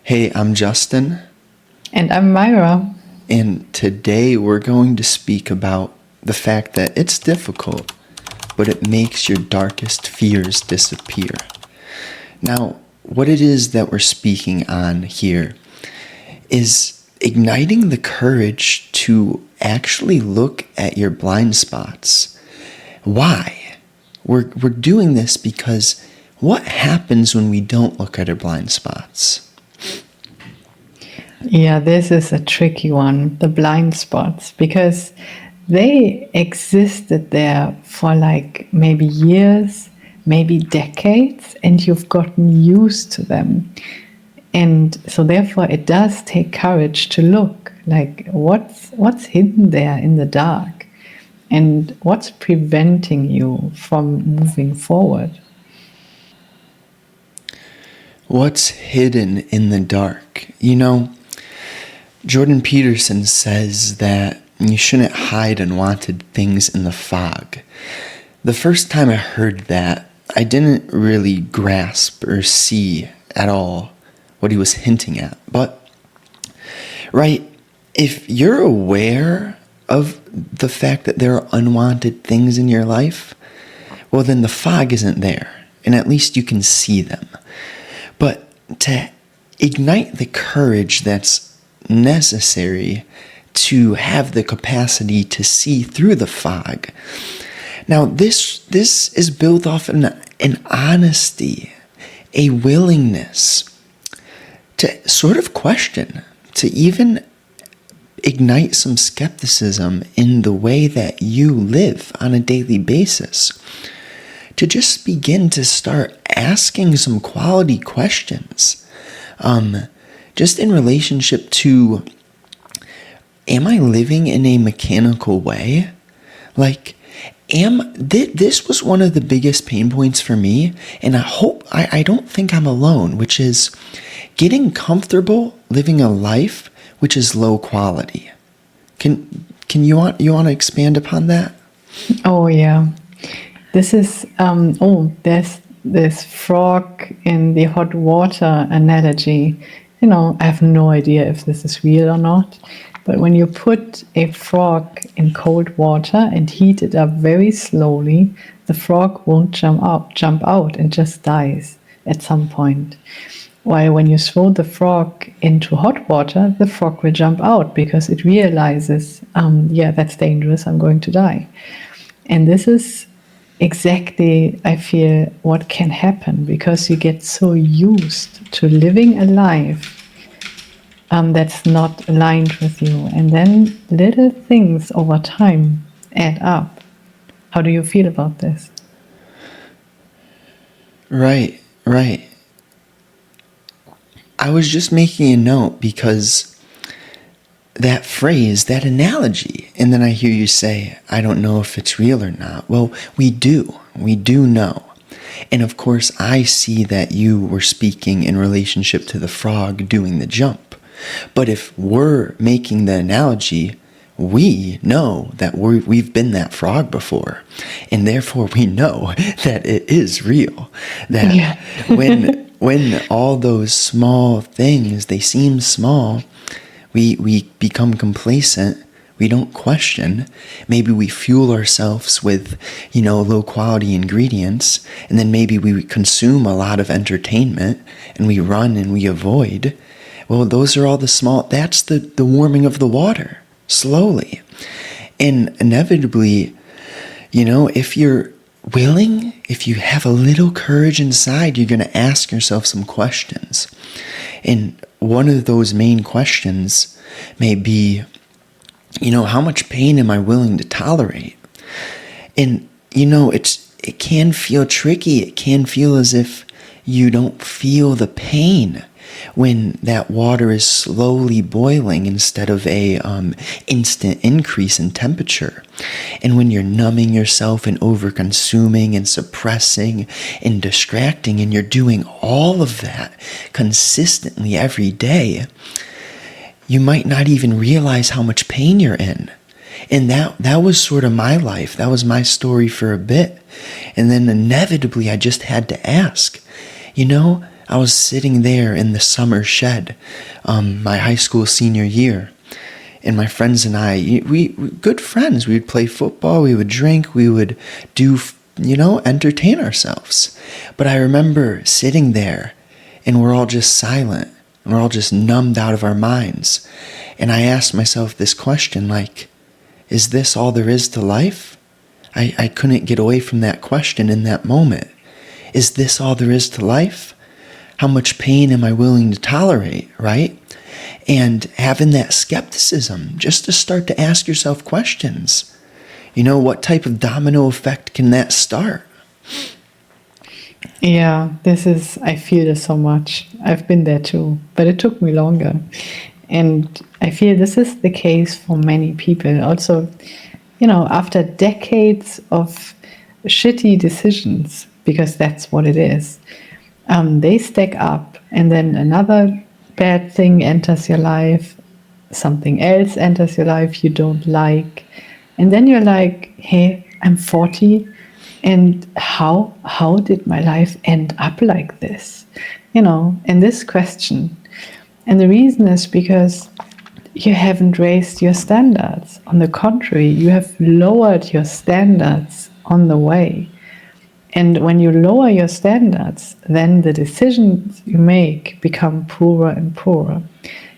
Hey, I'm Justin, And I'm Myra. and today we're going to speak about the fact that it's difficult, but it makes your darkest fears disappear. Now, what it is that we're speaking on here is igniting the courage to actually look at your blind spots. Why? We're doing this because what happens when we don't look at our blind spots? Yeah, this is a tricky one, the blind spots, because they existed there for like maybe years, maybe decades, and you've gotten used to them. And so therefore it does take courage to look like what's hidden there in the dark and what's preventing you from moving forward. What's hidden in the dark? Jordan Peterson says that you shouldn't hide unwanted things in the fog. The first time I heard that, I didn't really grasp or see at all what he was hinting at. But, right, if you're aware of the fact that there are unwanted things in your life, well, then the fog isn't there, and at least you can see them. But to ignite the courage that's necessary to have the capacity to see through the fog. Now, this is built off an honesty, a willingness to sort of question, to even ignite some skepticism in the way that you live on a daily basis. To just begin to start asking some quality questions. Just in relationship to, am I living in a mechanical way? Like, this was one of the biggest pain points for me, and I don't think I'm alone, which is getting comfortable living a life which is low quality. Can you want to expand upon that? Oh yeah. This is there's this frog in the hot water analogy. I have no idea if this is real or not, but when you put a frog in cold water and heat it up very slowly, the frog won't jump out and just dies at some point. While when you throw the frog into hot water, the frog will jump out because it realizes, that's dangerous, I'm going to die. And this is exactly, I feel, what can happen because you get so used to living a life that's not aligned with you. And then little things over time add up. How do you feel about this? Right. I was just making a note because that phrase, that analogy, and then I hear you say, I don't know if it's real or not. Well, we do know. And of course, I see that you were speaking in relationship to the frog doing the jump. But if we're making the analogy, we know that we've been that frog before. And therefore, we know that it is real. That when all those small things, they seem small, we become complacent, we don't question, maybe we fuel ourselves with, low quality ingredients, and then maybe we consume a lot of entertainment, and we run and we avoid. Well, those are all that's the warming of the water, slowly. And inevitably, if you're willing, if you have a little courage inside, you're going to ask yourself some questions. And one of those main questions may be, how much pain am I willing to tolerate? And, it can feel tricky. It can feel as if you don't feel the pain when that water is slowly boiling instead of a instant increase in temperature. And when you're numbing yourself and over-consuming and suppressing and distracting, and you're doing all of that consistently every day, you might not even realize how much pain you're in. And that was sort of my life. That was my story for a bit. And then inevitably I just had to ask, I was sitting there in the summer shed, my high school senior year, and my friends and I, we good friends. We would play football, we would drink, we would do, entertain ourselves. But I remember sitting there, and we're all just silent, and we're all just numbed out of our minds. And I asked myself this question, like, is this all there is to life? I couldn't get away from that question in that moment. Is this all there is to life? How much pain am I willing to tolerate, right? And having that skepticism, just to start to ask yourself questions. What type of domino effect can that start? Yeah, I feel this so much. I've been there too, but it took me longer. And I feel this is the case for many people. Also, after decades of shitty decisions, because that's what it is, they stack up, and then another bad thing enters your life, something else enters your life you don't like, and then you're like, hey, I'm 40, and how did my life end up like this? And this question. And the reason is because you haven't raised your standards. On the contrary, you have lowered your standards on the way. And when you lower your standards, then the decisions you make become poorer and poorer.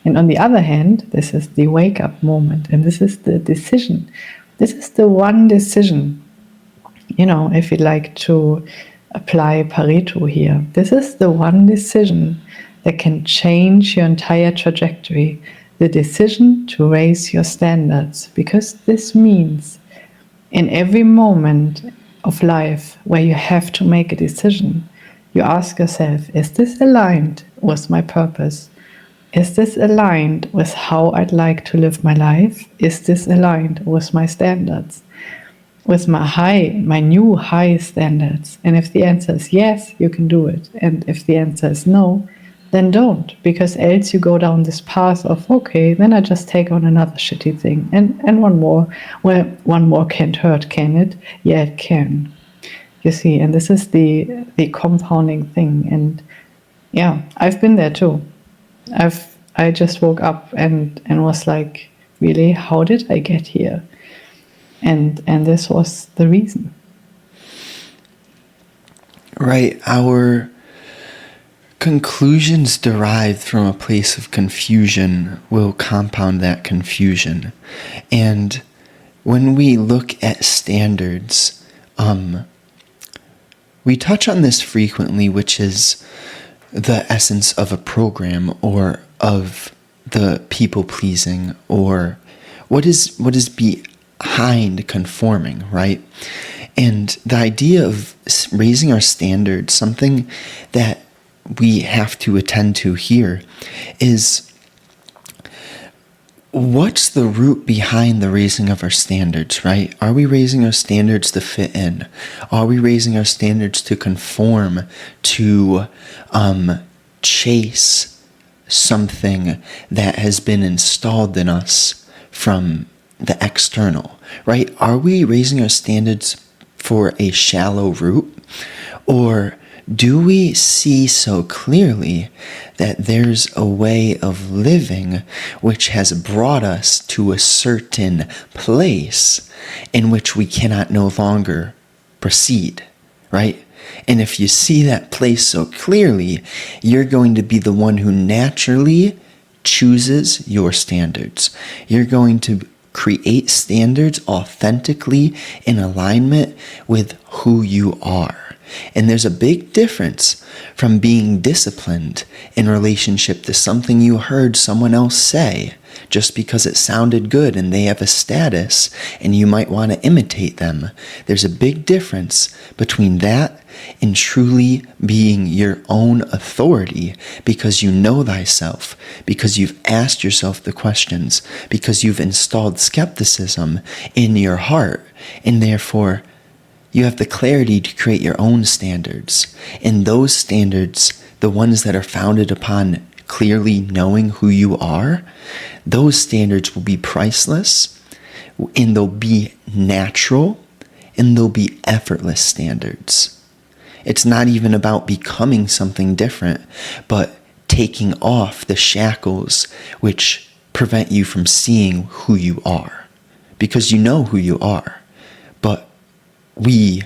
And on the other hand, this is the wake-up moment, and this is the decision. This is the one decision, if you like to apply Pareto here, this is the one decision that can change your entire trajectory. The decision to raise your standards, because this means in every moment of life where you have to make a decision, you ask yourself, is this aligned with my purpose? Is this aligned with how I'd like to live my life? Is this aligned with my standards? With my new high standards? And if the answer is yes, you can do it. And if the answer is no, then don't, because else you go down this path of, okay, then I just take on another shitty thing. And one more. Well, one more can't hurt, can it? Yeah, it can. You see, and this is the compounding thing. And yeah, I've been there too. I just woke up and was like, really, how did I get here? And this was the reason. Right, our conclusions derived from a place of confusion will compound that confusion. And when we look at standards, we touch on this frequently, which is the essence of a program or of the people pleasing, or what is behind conforming, right? And the idea of raising our standards, something that we have to attend to here, is what's the root behind the raising of our standards, right? Are we raising our standards to fit in? Are we raising our standards to conform, to chase something that has been installed in us from the external, right? Are we raising our standards for a shallow root? Or do we see so clearly that there's a way of living which has brought us to a certain place in which we cannot no longer proceed, right? And if you see that place so clearly, you're going to be the one who naturally chooses your standards. You're going to create standards authentically in alignment with who you are. And there's a big difference from being disciplined in relationship to something you heard someone else say just because it sounded good and they have a status and you might want to imitate them. There's a big difference between that and truly being your own authority because you know thyself, because you've asked yourself the questions, because you've installed skepticism in your heart, and therefore you have the clarity to create your own standards. And those standards, the ones that are founded upon clearly knowing who you are, those standards will be priceless, and they'll be natural, and they'll be effortless standards. It's not even about becoming something different, but taking off the shackles which prevent you from seeing who you are. Because you know who you are. But we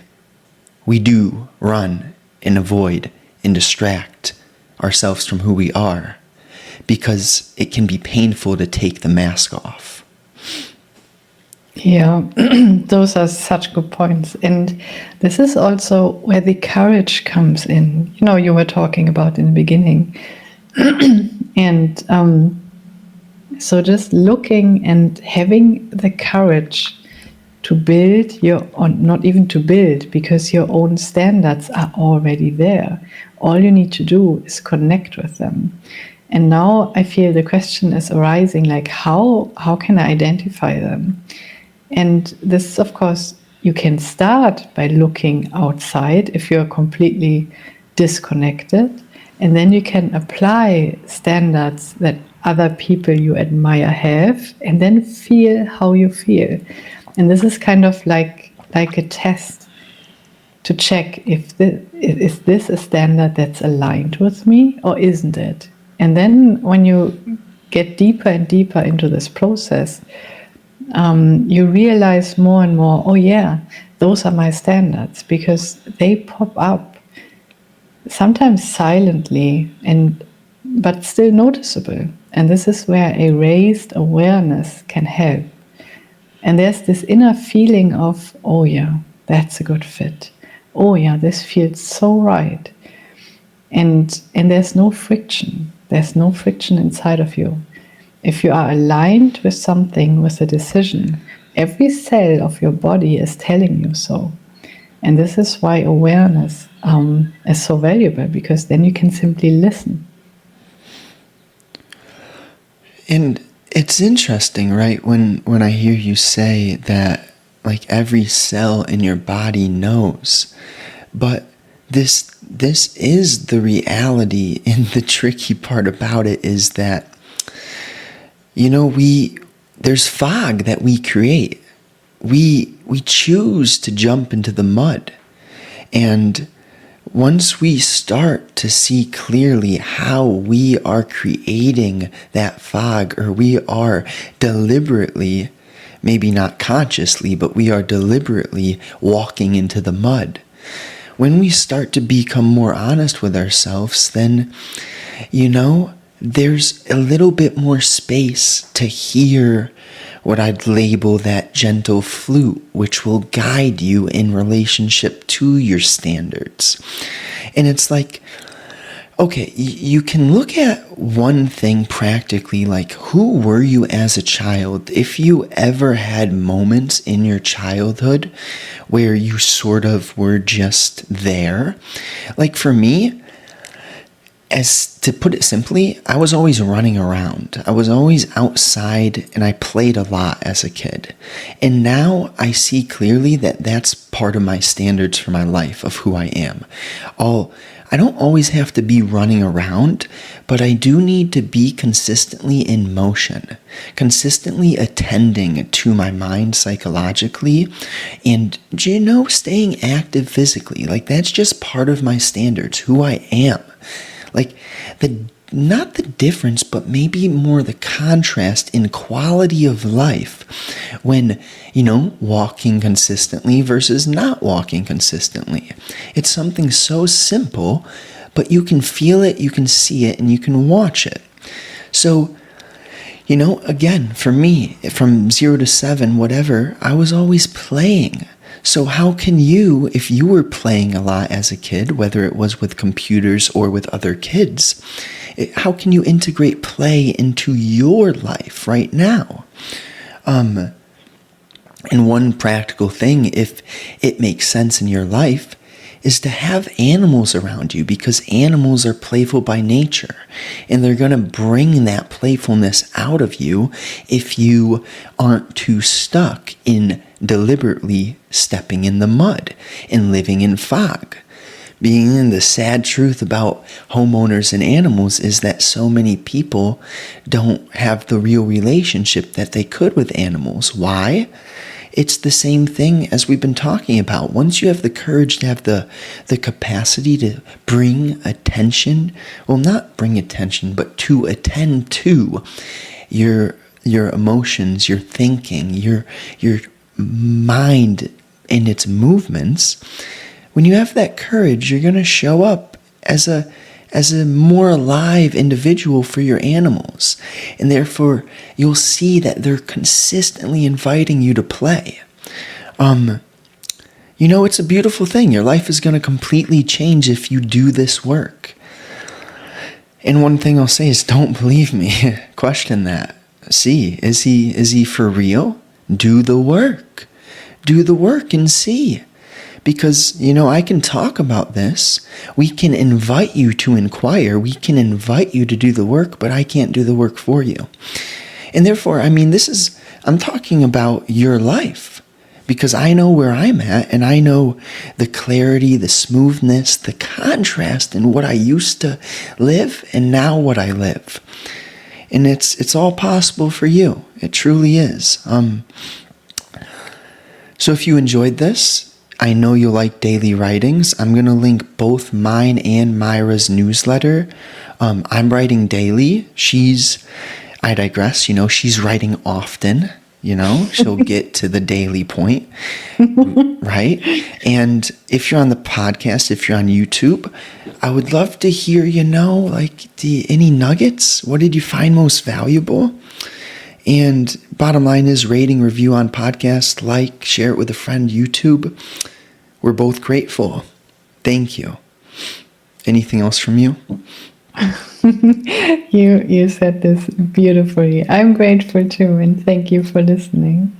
do run and avoid and distract ourselves from who we are because it can be painful to take the mask off. Yeah, those are such good points. And this is also where the courage comes in. You know, you were talking about in the beginning. And so just looking and having the courage to build your own, not even to build, because your own standards are already there. All you need to do is connect with them. And now I feel the question is arising, like how can I identify them? And this, of course, you can start by looking outside if you're completely disconnected. And then you can apply standards that other people you admire have, and then feel how you feel. And this is kind of like a test to check if is this a standard that's aligned with me or isn't it? And then when you get deeper and deeper into this process, you realize more and more, oh yeah, those are my standards, because they pop up sometimes silently but still noticeable. And this is where a raised awareness can help. And there's this inner feeling of, oh yeah, that's a good fit. Oh yeah, this feels so right. And there's no friction. There's no friction inside of you. If you are aligned with something, with a decision, every cell of your body is telling you so. And this is why awareness is so valuable, because then you can simply listen. And it's interesting, right? When I hear you say that, like, every cell in your body knows, but this is the reality. And the tricky part about it is that, you know, there's fog that we create. We choose to jump into the mud. And once we start to see clearly how we are creating that fog, or we are deliberately, maybe not consciously, but we are deliberately walking into the mud. When we start to become more honest with ourselves, then, you know, there's a little bit more space to hear what I'd label that gentle flute, which will guide you in relationship to your standards. And it's like, okay, you can look at one thing practically, like, who were you as a child? If you ever had moments in your childhood where you sort of were just there. Like for me, as to put it simply, I was always running around. I was always outside, and I played a lot as a kid. And now I see clearly that that's part of my standards for my life, of who I am. I don't always have to be running around, but I do need to be consistently in motion, consistently attending to my mind psychologically, and, you know, staying active physically. Like, that's just part of my standards, who I am. Like, not the difference, but maybe more the contrast in quality of life when, you know, walking consistently versus not walking consistently. It's something so simple, but you can feel it, you can see it, and you can watch it. So, you know, again, for me, from 0 to 7, whatever, I was always playing. So how can you, if you were playing a lot as a kid, whether it was with computers or with other kids, how can you integrate play into your life right now? And one practical thing, if it makes sense in your life, is to have animals around you, because animals are playful by nature, and they're going to bring that playfulness out of you if you aren't too stuck in deliberately stepping in the mud and living in fog. Being the sad truth about homeowners and animals is that so many people don't have the real relationship that they could with animals. Why? it's the same thing as we've been talking about. Once you have the courage to have the capacity to bring attention, well, not bring attention, but to attend to your emotions, your thinking, your mind and its movements, when you have that courage, you're going to show up as a more alive individual for your animals. And therefore, you'll see that they're consistently inviting you to play. It's a beautiful thing. Your life is going to completely change if you do this work. And one thing I'll say is, don't believe me. Question that. See, is he for real? Do the work. Do the work and see. Because, I can talk about this. We can invite you to inquire. We can invite you to do the work, but I can't do the work for you. And therefore, I'm talking about your life. Because I know where I'm at, and I know the clarity, the smoothness, the contrast in what I used to live and now what I live. And it's all possible for you. It truly is. So if you enjoyed this, I know you'll like daily writings. I'm going to link both mine and Myra's newsletter. I'm writing daily. I digress, she's writing often. She'll get to the daily point, right? And if you're on the podcast, if you're on YouTube, I would love to hear, any nuggets. What did you find most valuable? And bottom line is, rating, review on podcast, share it with a friend, YouTube. We're both grateful. Thank you. Anything else from you? You said this beautifully. I'm grateful too, and thank you for listening.